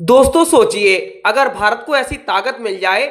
दोस्तों सोचिए, अगर भारत को ऐसी ताकत मिल जाए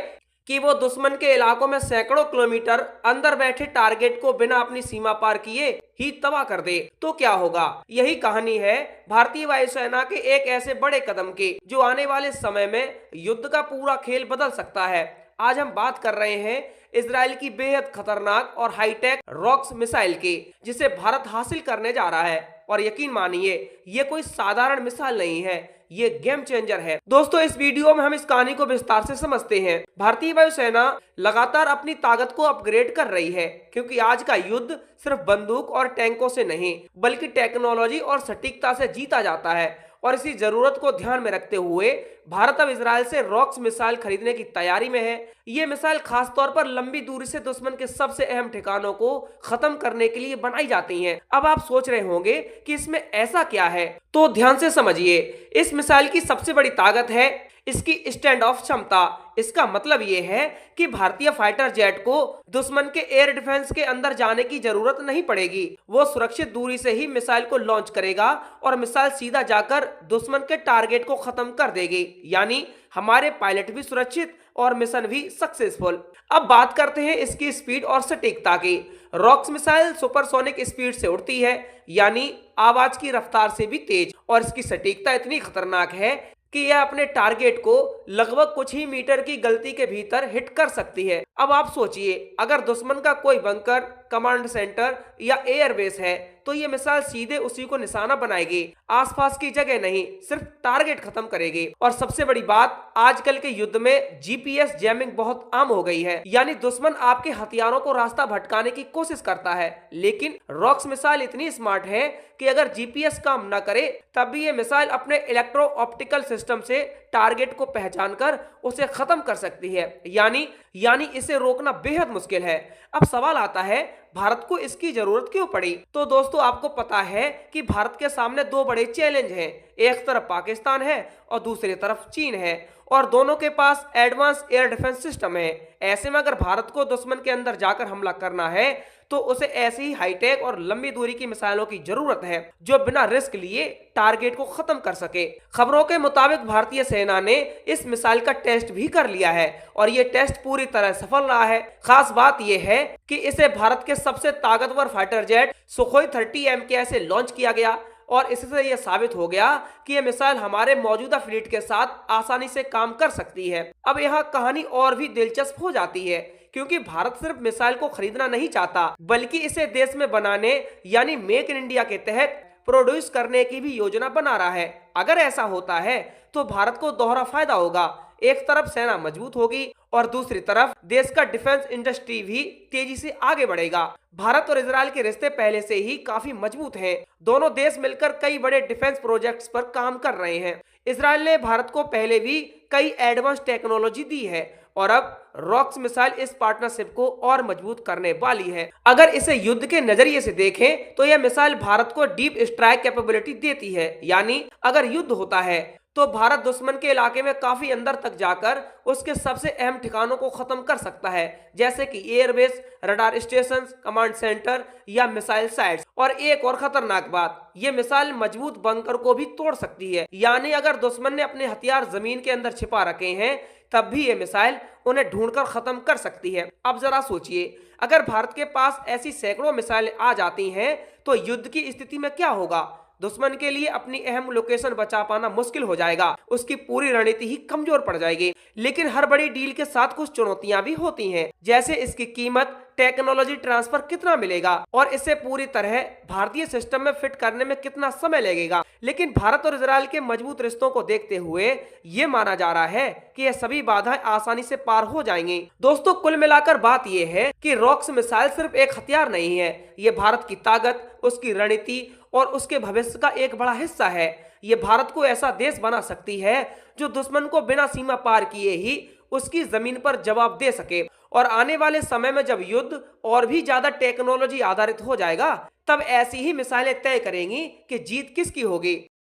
कि वो दुश्मन के इलाकों में सैकड़ों किलोमीटर अंदर बैठे टारगेट को बिना अपनी सीमा पार किए ही तबाह कर दे, तो क्या होगा। यही कहानी है भारतीय वायुसेना के एक ऐसे बड़े कदम की जो आने वाले समय में युद्ध का पूरा खेल बदल सकता है। आज हम बात कर रहे हैं इजराइल की बेहद खतरनाक और हाईटेक रॉक्स मिसाइल की, जिसे भारत हासिल करने जा रहा है। और यकीन मानिए, ये कोई साधारण मिसाइल नहीं है, ये गेम चेंजर है। दोस्तों, इस वीडियो में हम इस कहानी को विस्तार से समझते हैं। भारतीय वायुसेना लगातार अपनी ताकत को अपग्रेड कर रही है, क्योंकि आज का युद्ध सिर्फ बंदूक और टैंकों से नहीं बल्कि टेक्नोलॉजी और सटीकता से जीता जाता है। और इसी जरूरत को ध्यान में रखते हुए भारत अब इजराइल से रॉक्स मिसाइल खरीदने की तैयारी में है। ये मिसाइल खासतौर पर लंबी दूरी से दुश्मन के सबसे अहम ठिकानों को खत्म करने के लिए बनाई जाती हैं। अब आप सोच रहे होंगे कि इसमें ऐसा क्या है, तो ध्यान से समझिए। इस मिसाइल की सबसे बड़ी ताकत है इसकी स्टैंड ऑफ क्षमता। इसका मतलब ये है कि भारतीय फाइटर जेट को दुश्मन के एयर डिफेंस के अंदर जाने की जरूरत नहीं पड़ेगी। वो सुरक्षित दूरी से ही मिसाइल को लॉन्च करेगा और मिसाइल सीधा जाकर दुश्मन के टारगेट को खत्म कर देगी। यानी हमारे पायलट भी सुरक्षित और मिशन भी सक्सेसफुल। अब बात करते हैं इसकी स्पीड और सटीकता की। रॉक्स मिसाइल सुपरसोनिक स्पीड से उड़ती है, यानी आवाज की रफ्तार से भी तेज। और इसकी सटीकता इतनी खतरनाक है कि यह अपने टारगेट को लगभग कुछ ही मीटर की गलती के भीतर हिट कर सकती है। अब आप सोचिए, अगर दुश्मन का कोई बंकर, कमांड सेंटर या एयरबेस है तो ये मिसाइल सीधे उसी को निशाना बनाएगी, आसपास की जगह नहीं, सिर्फ टारगेट खत्म करेगी। और सबसे बड़ी बात, आजकल के युद्ध में जीपीएस जैमिंग बहुत आम हो गई है, यानी दुश्मन आपके हथियारों को रास्ता भटकाने की कोशिश करता है। लेकिन रॉक्स मिसाइल इतनी स्मार्ट है कि अगर जीपीएस काम न करे तब भी ये मिसाइल अपने इलेक्ट्रो ऑप्टिकल सिस्टम से टारगेट को पहचानकर उसे खत्म कर सकती है। यानी इसे रोकना बेहद मुश्किल है। अब सवाल आता है, भारत को इसकी जरूरत क्यों पड़ी। तो दोस्तों, आपको पता है कि भारत के सामने दो बड़े चैलेंज हैं। एक तरफ पाकिस्तान है और दूसरी तरफ चीन है, और दोनों के पास एडवांस एयर डिफेंस सिस्टम है। ऐसे में अगर भारत को दुश्मन के अंदर जाकर हमला करना है तो उसे ऐसी ही हाईटेक और लंबी दूरी की मिसाइलों की जरूरत है जो बिना रिस्क लिए टारगेट को खत्म कर सके। खबरों के मुताबिक भारतीय सेना ने इस मिसाइल का टेस्ट भी कर लिया है और ये टेस्ट पूरी तरह सफल रहा है। खास बात यह है कि इसे भारत के सबसे ताकतवर फाइटर जेट सुखोई 30 MKI से लॉन्च किया गया, और इससे यह साबित हो गया कि यह मिसाइल हमारे मौजूदा फ्लीट के साथ आसानी से काम कर सकती है। अब यहाँ कहानी और भी दिलचस्प हो जाती है, क्योंकि भारत सिर्फ मिसाइल को खरीदना नहीं चाहता बल्कि इसे देश में बनाने, यानी मेक इन इंडिया के तहत प्रोड्यूस करने की भी योजना बना रहा है। अगर ऐसा होता है तो भारत को दोहरा फायदा होगा। एक तरफ सेना मजबूत होगी और दूसरी तरफ देश का डिफेंस इंडस्ट्री भी तेजी से आगे बढ़ेगा। भारत और इजराइल के रिश्ते पहले से ही काफी मजबूत हैं। दोनों देश मिलकर कई बड़े डिफेंस प्रोजेक्ट्स पर काम कर रहे हैं। इजराइल ने भारत को पहले भी कई एडवांस टेक्नोलॉजी दी है और अब रॉक्स मिसाइल इस पार्टनरशिप को और मजबूत करने वाली है। अगर इसे युद्ध के नजरिए से देखें तो यह मिसाइल भारत को डीप स्ट्राइक कैपेबिलिटी देती है, यानी अगर युद्ध होता है तो भारत दुश्मन के इलाके में काफी अंदर तक जाकर उसके सबसे अहम ठिकानों को खत्म कर सकता है, जैसे कि airbase, radar station, command centre या मिसाइल साइट्स। और एक और खतरनाक बात, ये मिसाइल मजबूत बंकर को भी तोड़ सकती है, यानी अगर दुश्मन ने अपने हथियार जमीन के अंदर छिपा रखे हैं तब भी ये मिसाइल उन्हें ढूंढकर खत्म कर सकती है। अब जरा सोचिए, अगर भारत के पास ऐसी सैकड़ों मिसाइलें आ जाती हैं तो युद्ध की स्थिति में क्या होगा। दुश्मन के लिए अपनी अहम लोकेशन बचा पाना मुश्किल हो जाएगा, उसकी पूरी रणनीति ही कमजोर पड़ जाएगी। लेकिन हर बड़ी डील के साथ कुछ चुनौतियां भी होती हैं, जैसे इसकी कीमत, टेक्नोलॉजी ट्रांसफर कितना मिलेगा और इसे पूरी तरह भारतीय सिस्टम में फिट करने में कितना समय लगेगा। लेकिन भारत और इजराइल के मजबूत रिश्तों को देखते हुए ये माना जा रहा है कि ये सभी बाधाएं आसानी से पार हो जाएंगी। दोस्तों, कुल मिलाकर बात यह है कि रॉक्स मिसाइल सिर्फ एक हथियार नहीं है, ये भारत की ताकत, उसकी रणनीति और उसके भविष्य का एक बड़ा हिस्सा है। ये भारत को ऐसा देश बना सकती है जो दुश्मन को बिना सीमा पार किए ही उसकी जमीन पर जवाब दे सके। और आने वाले समय में जब युद्ध और भी ज्यादा टेक्नोलॉजी आधारित हो जाएगा तब ऐसी ही मिसाइलें तय करेंगी कि जीत किसकी होगी।